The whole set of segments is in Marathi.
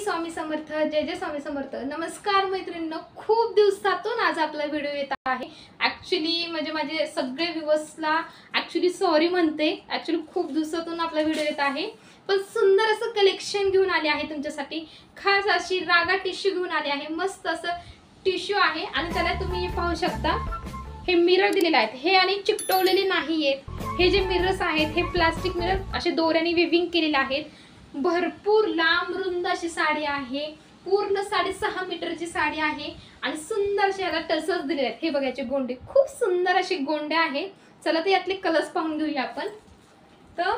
स्वामी समर्थ, जय जय स्वामी समर्थ। नमस्कार मैत्रिणींनो, खूप दिवसातून आज आपला व्हिडिओ येत आहे। ऍक्च्युली म्हणजे माझे सगळे व्ह्यूअर्सला ऍक्च्युली सॉरी म्हणते। ऍक्च्युली खूप दिवसातून आपला व्हिडिओ येत आहे, पण सुंदर असं कलेक्शन घेऊन आले आहे तुमच्यासाठी। खास अशी रागा टिश्यू घेऊन आले आहे। मस्त असं टिश्यू आहे आणि त्याला तुम्ही पाहू शकता हे मिरर दिलेले आहेत, हे आणि चिकटवलेले नाहीयेत। हे जे मिरर्स आहेत हे प्लास्टिक मिरर असे दोऱ्याने विविंग केलेले आहेत। भरपूर लांब रुंद अशी साडी आहे, पूर्ण 6.5 मीटरची साडी आहे आणि सुंदर असे याला टसल्स दिलेले आहेत। हे बघायचे गोंडे, खूप सुंदर असे गोंडे आहे। चला तर यातले कलर्स पाहून घेऊया आपण। तर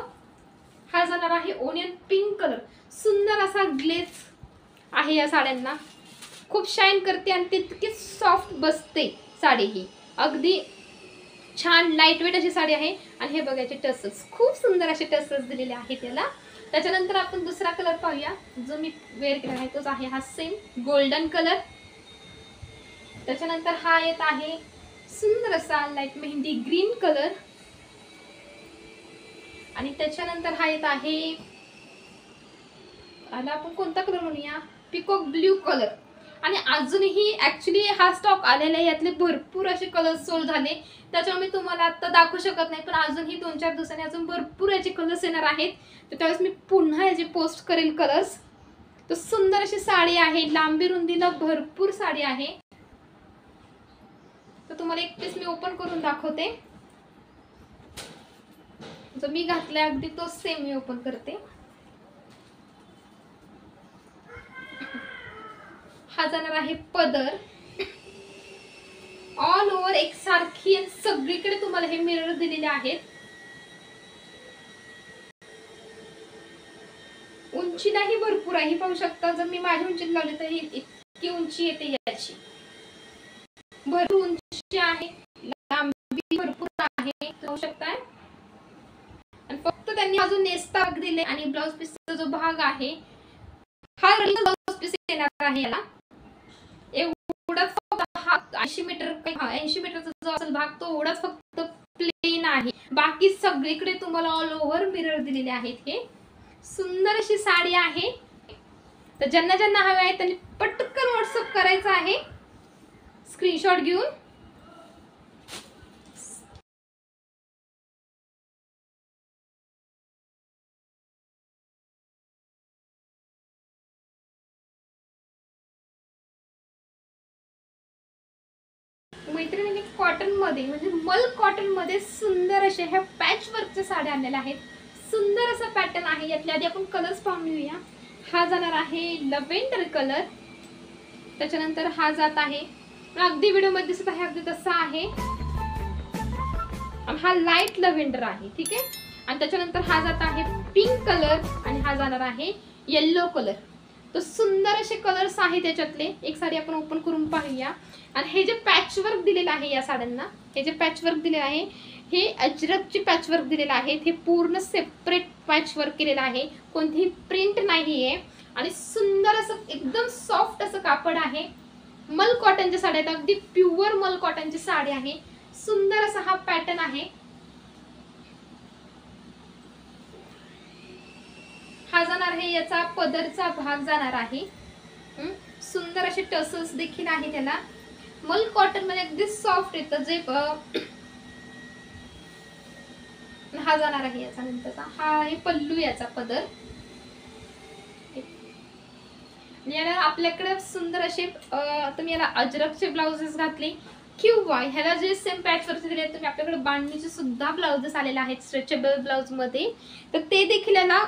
हा जाणार आहे ओनियन पिंक कलर। सुंदर असा ग्लेज आहे या साड्यांना, खूप शाईन करते आणि तितकी सॉफ्ट बसते साडी। ही अगदी छान लाईट वेट अशी साडी आहे आणि हे बघायचे टसल्स, खूप सुंदर असे टसल्स दिलेले आहेत त्याला। त्याच्यानंतर आपण दुसरा कलर पाहूया जो मी वेअर केला आहे, तोच आहे हा सेम गोल्डन कलर। त्याच्यानंतर हा येत आहे सुंदर असा लाईट मेहंदी ग्रीन कलर आणि त्याच्यानंतर हा येत आहे आला आपण कोणता कलर म्हणूया, पिकॉक ब्ल्यू कलर। आणि अजूनही ऍक्च्युली हा स्टॉक आलेला आहे, यातले भरपूर असे कलर्स सोल्ड झाले, त्याच्यामुळे मी तुम्हाला आता दाखवू शकत नाही। पण अजूनही 2-4 दिवसांनी अजून भरपूर याचे कलर्स येणार आहेत, तर त्यावेळेस मी पुन्हा याचे पोस्ट करेल कलर्स। तर सुंदर अशी साडी आहे, लांबी रुंदीला भरपूर साडी आहे। तर तुम्हाला एक पीस मी ओपन करून दाखवते, जो मी घातलाय अगदी तो सेम मी ओपन करते। हा जाणार आहे पदर, ऑल ओव्हर एक सारखी सगळीकडे तुम्हाला हे मिरर दिलेले आहेत। उंचीलाही भरपूर आहे, पाहू शकता। जर मी माझ्या उंचीत लावली तर इतकी उंची येते याची, भरपूर उंची आहे, लांबी भरपूर आहे, पाहू शकता। आणि फक्त त्यांनी अजून नेस्ता भाग दिले आणि ब्लाउज पीसचा जो भाग आहे हा ब्लाउज पीस येणार आहे याला। एवढाच फक्त हा 80 मीटरचा जो असेल भाग तो एवढाच फक्त प्लेन आहे, बाकी सगळीकडे तुम्हाला ऑल ओव्हर मिरर दिलेले आहेत। हे सुंदर अशी साडी आहे। तर ज्यांना ज्यांना हवे आहे त्यांनी पटकन व्हॉट्सअप करायचं आहे स्क्रीनशॉट घेऊन। मैत्रिणींनी कॉटन मध्ये म्हणजे मल कॉटन मध्ये सुंदर अशा ह्या पॅच वर्कच्या साड्या आणलेल्या आहेत। सुंदर असा पॅटर्न आहे। यातल्या आधी आपण कलर्स पाहून घेऊया। हा जाणार आहे लव्हेंडर कलर, त्याच्यानंतर हा जात आहे अगदी व्हिडिओ मध्ये दिसत आहे अगदी तसा आहे, आणि हा लाईट लव्हेंडर आहे, ठीक आहे। आणि त्याच्यानंतर हा जात आहे पिंक कलर आणि हा जाणार आहे येलो कलर। तो सुंदर असे कलर्स आहेत त्याच्यातले। एक साडी आपण ओपन करून पाहूया। आणि हे जे पॅच वर्क दिलेलं आहे या साड्यांना, हे जे पॅच वर्क दिलेलं आहे हे अजरकची पॅच वर्क दिलेलं आहे। हे पूर्ण सेपरेट पॅच वर्क केलेलं आहे, कोणतीही प्रिंट नाहीये आणि सुंदर असं एकदम सॉफ्ट असं कापड आहे। मल कॉटनच्या साड्या आहेत, अगदी प्युअर मल कॉटनची साडी आहे। सुंदर असा हा पॅटर्न आहे। हा जाणार आहे याचा पदरचा भाग जाणार आहे। सुंदर असे टसल्स देखील आहे त्याला। मल कॉटन मध्ये अगदी सॉफ्ट येतं जे हा जाणार आहे याचा नंतरचा। हा आहे पल्लू याचा पदर। याला आपल्याकडे सुंदर असे तुम्ही याला अजरकचे ब्लाउजेस घातले किंवा ह्याला जे सेम पॅच वरचे दिले तुम्ही आपल्याकडे बांधणीचे सुद्धा ब्लाउजेस आलेले आहेत स्ट्रेचेबल ब्लाउज मध्ये, तर ते देखील याला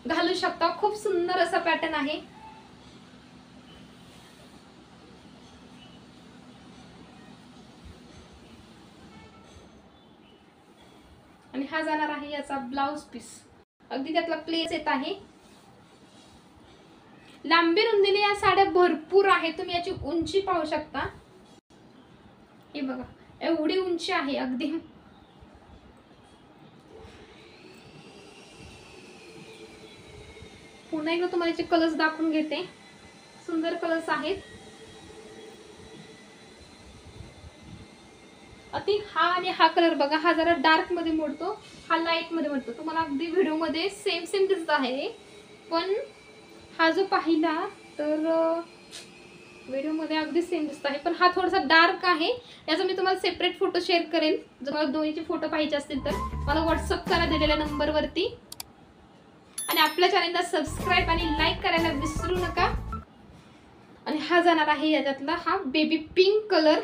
घालू शकता। खूप सुंदर असा पॅटर्न आहे। आणि हा जाणार आहे याचा ब्लाउज पीस, अगदी त्यातला प्लेस येत आहे। लांबी रुंदीने या साड्या भरपूर आहे, तुम्ही याची उंची पाहू शकता। हे बघा एवढी उंची आहे अगदी। पुन्हा एकदा तुम्हाला याचे कलर्स दाखवून घेते। सुंदर कलर्स आहेत। हा आणि हा कलर बघा, हा जरा डार्क मध्ये मोडतो, हा लाईट मध्ये मोडतो। तुम्हाला अगदी व्हिडिओ मध्ये सेम दिसत आहे, पण हा जो पाहिला तर व्हिडिओमध्ये अगदी सेम दिसत आहे, पण हा थोडासा डार्क आहे. याचा मी तुम्हाला सेपरेट फोटो शेअर करेल. जर मला दोन्हीचे फोटो पाहिजे असतील तर मला व्हॉट्सअप करा दिलेल्या नंबरवरती. आणि आपल्या चॅनलला सबस्क्राईब आणि लाईक करायला विसरू नका. आणि हा जाणार आहे याच्यातला हा बेबी पिंक कलर.